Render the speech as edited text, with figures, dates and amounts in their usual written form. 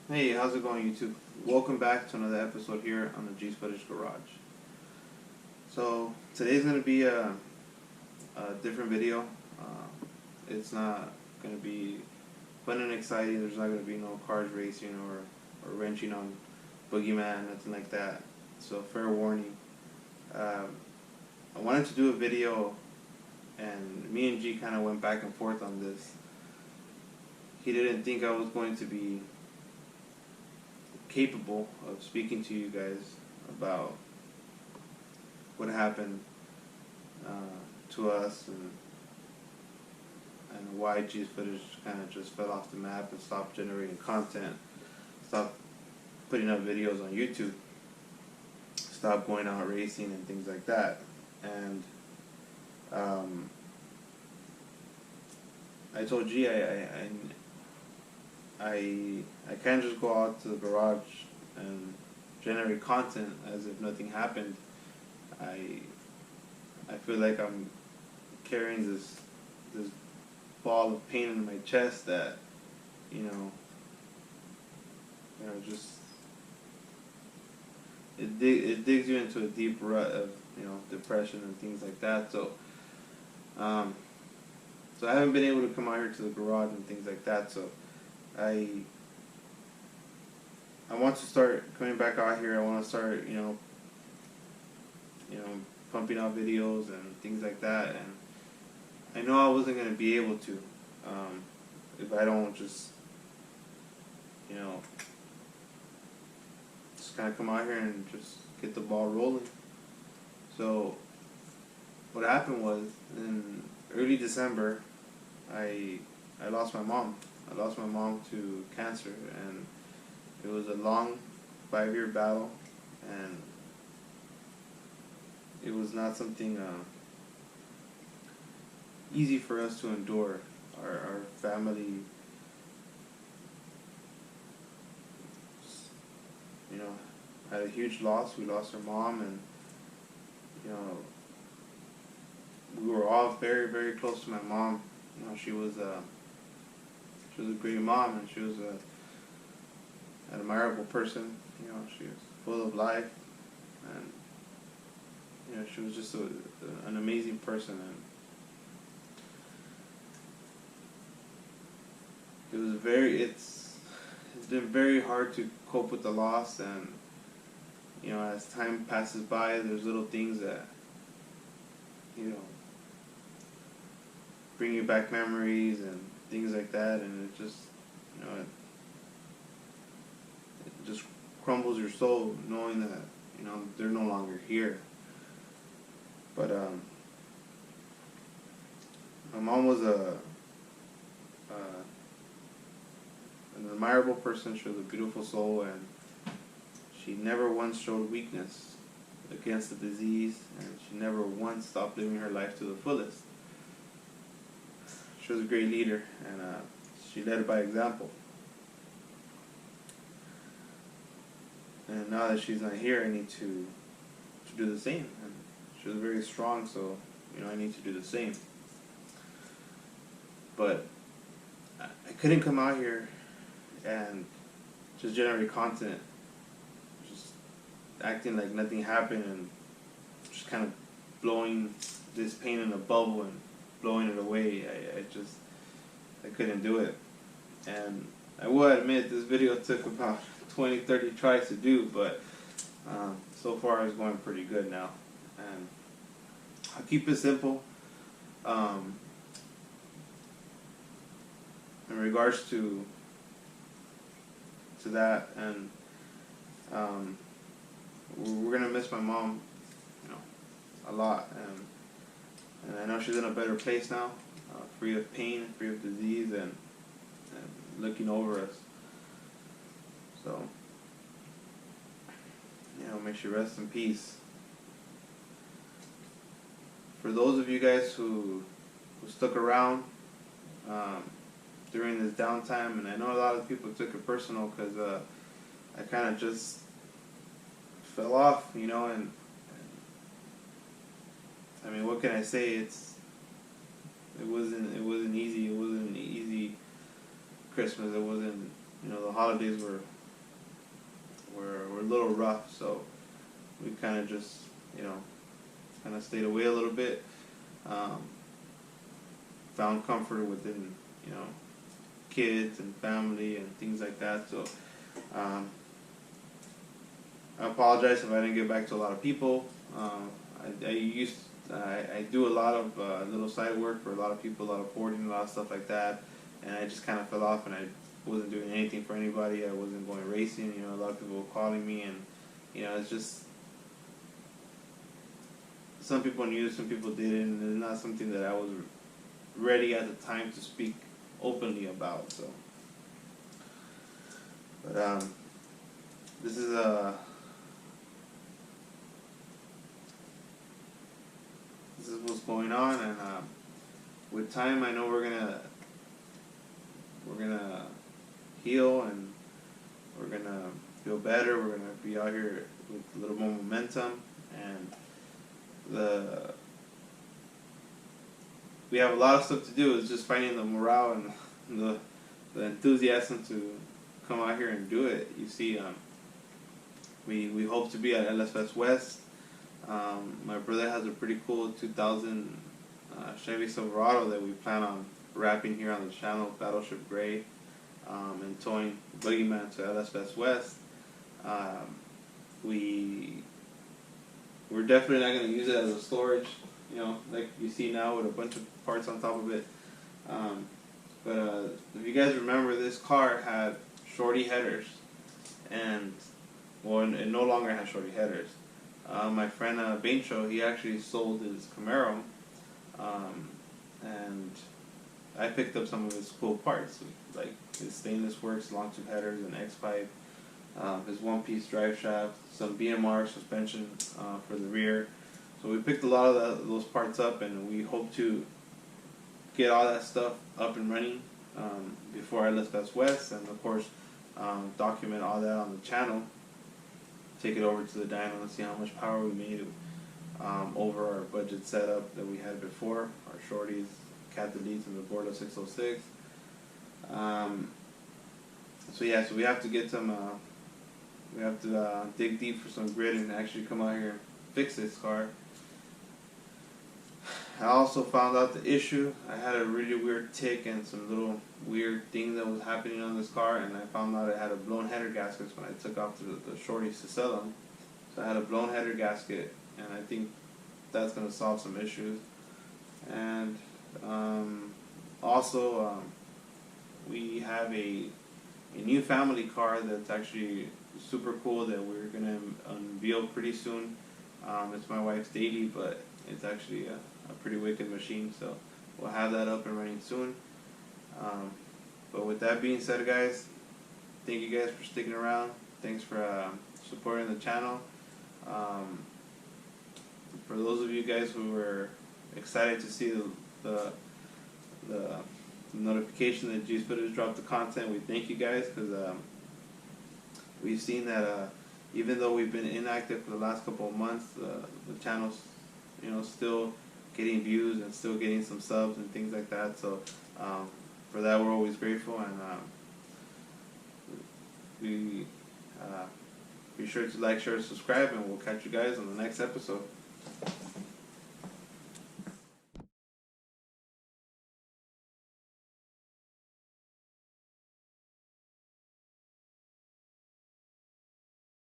Hey, how's it going, YouTube? Welcome back to another episode here on the G's Footage Garage. So today's gonna be a different video. It's not gonna be fun and exciting. There's not gonna be no cars racing or wrenching on boogieman, nothing like that. So fair warning. I wanted to do a video, and me and G kind of went back and forth on this. He didn't think I was going to be capable of speaking to you guys about what happened to us and why G's Footage kind of just fell off the map and stopped generating content, stopped putting up videos on YouTube, stopped going out racing and things like that. And I told G I can't just go out to the garage and generate content as if nothing happened. I feel like I'm carrying this ball of pain in my chest that just it digs you into a deep rut of depression and things like that. So I haven't been able to come out here to the garage and things like that. So I want to start coming back out here. I want to start, pumping out videos and things like that. And I know I wasn't going to be able to if I don't just kind of come out here and just get the ball rolling. So what happened was in early December, I lost my mom. I lost my mom to cancer, and it was a long 5-year battle, and it was not something easy for us to endure. Our family, had a huge loss. We lost our mom, and we were all very, very close to my mom. She was a great mom, and she was an admirable person. She was full of life, and she was just an amazing person. And it's been very hard to cope with the loss. And as time passes by, there's little things that bring you back memories and things like that, and it just it just crumbles your soul knowing that they're no longer here. But my mom was an admirable person. She was a beautiful soul, and she never once showed weakness against the disease, and she never once stopped living her life to the fullest. She was a great leader, and she led by example. And now that she's not here, I need to do the same. And she was very strong, so I need to do the same. But I couldn't come out here and just generate content, just acting like nothing happened and just kind of blowing this pain in a bubble and blowing it away. I couldn't do it. And I will admit this video took about 20-30 tries to do, but so far it's going pretty good now. And I'll keep it simple. In regards to that, and we're gonna miss my mom, a lot, and I know she's in a better place now, free of pain, free of disease, and looking over us. So, may she rest in peace. For those of you guys who stuck around during this downtime, and I know a lot of people took it personal because I kind of just fell off, and I mean, what can I say? It wasn't easy. It wasn't an easy Christmas. It wasn't, the holidays were were a little rough, so we kind of just, kind of stayed away a little bit. Found comfort within, kids and family and things like that. So I apologize if I didn't get back to a lot of people. I do a lot of little side work for a lot of people, a lot of porting, a lot of stuff like that, and I just kind of fell off, and I wasn't doing anything for anybody. I wasn't going racing. A lot of people were calling me, and it's just, some people knew, some people didn't, and it's not something that I was ready at the time to speak openly about. So, but this is what's going on, and with time, I know we're gonna heal, and we're gonna feel better. We're gonna be out here with a little more momentum, and we have a lot of stuff to do. It's just finding the morale and the enthusiasm to come out here and do it. You see, we hope to be at LS Fest West. My brother has a pretty cool 2000 Chevy Silverado that we plan on wrapping here on the channel, Battleship Gray, and towing Boogieman to LS Fest West. We're definitely not going to use it as a storage, like you see now with a bunch of parts on top of it. But if you guys remember, this car had shorty headers, and it no longer has shorty headers. My friend Bencho, he actually sold his Camaro, and I picked up some of his cool parts, like his stainless works, long tube headers, and X-pipe, his one-piece drive shaft, some BMR suspension for the rear. So we picked a lot of those parts up, and we hope to get all that stuff up and running before I left Fest West, and of course document all that on the channel. Take it over to the dyno and see how much power we made over our budget setup that we had before, our shorties, cat deletes, and the Borla 606. So we have to get some, we have to dig deep for some grit and actually come out here and fix this car. I also found out the issue. I had a really weird tick and some little weird thing that was happening on this car, and I found out it had a blown header gasket when I took off the shorties to sell them. So I had a blown header gasket, and I think that's going to solve some issues. And also we have a new family car that's actually super cool that we're going to unveil pretty soon. It's my wife's daily, but it's actually a pretty wicked machine, so we'll have that up and running soon. But with that being said, guys, thank you guys for sticking around. Thanks for supporting the channel. For those of you guys who were excited to see the notification that Juice Footage dropped the content, we thank you guys, because we've seen that even though we've been inactive for the last couple of months, the channel's still getting views and still getting some subs and things like that. So for that, we're always grateful, and be sure to like, share, subscribe, and we'll catch you guys on the next episode.